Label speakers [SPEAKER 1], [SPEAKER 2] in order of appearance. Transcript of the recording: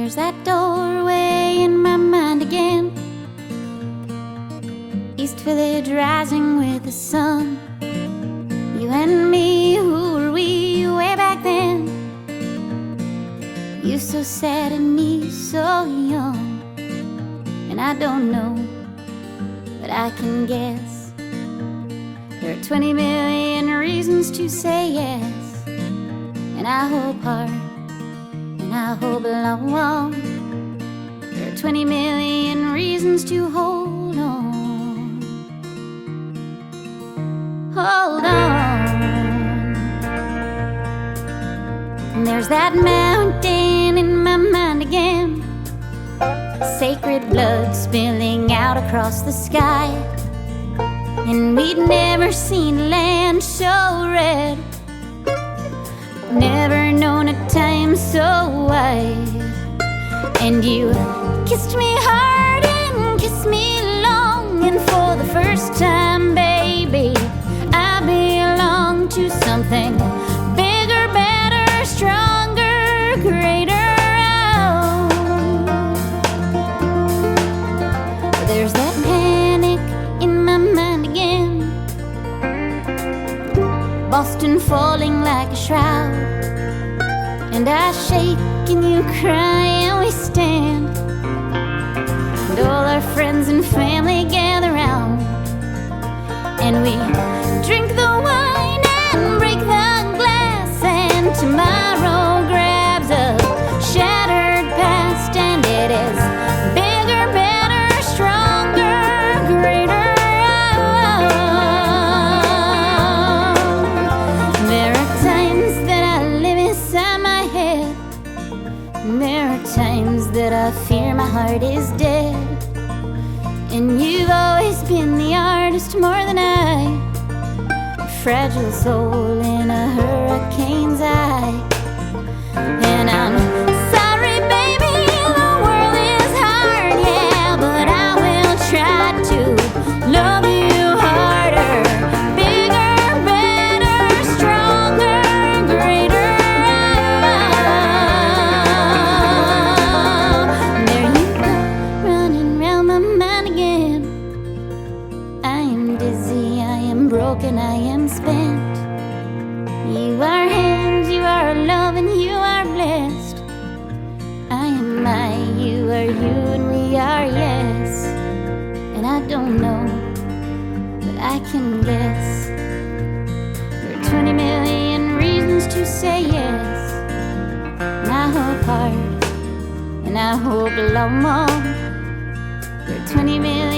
[SPEAKER 1] There's that doorway in my mind again. East Village rising with the sun. You and me, who were we way back then? You so sad and me so young. And I don't know, but I can guess. There are 20 million reasons to say yes. And I hope hard, and I hope long. There are 20 million reasons to hold on. Hold on. And there's that mountain in my mind again. Sacred blood spilling out across the sky. And we'd never seen land so red, never known a time so wide. And you kissed me hard and kissed me long. And for the first time, baby, I belong to something bigger, better, stronger, greater. There's that panic in my mind again. Boston falling like a shroud. And I shake and you cry and we stand. And all our friends and family gather round. And we drink the wine and break the glass. And tomorrow grabs a shattered past. And it is bigger, better, stronger, greater. There are times that I live inside my head. And there are times that I fear my heart is dead. And you've always been the artist more than I. A fragile soul in a hurricane's eye. And I'm sorry, baby, the world is hard, yeah, but I will try to love you harder. Bigger, better, stronger, greater. There you go, running round my mind again. I am dizzy, I am broken, I am spent. You are hands, you are love, and you are blessed. I am I, you are you, and we are yes. And I don't know, but I can guess. There are 20 million reasons to say yes. And I hope hard, and I hope long. There are 20 million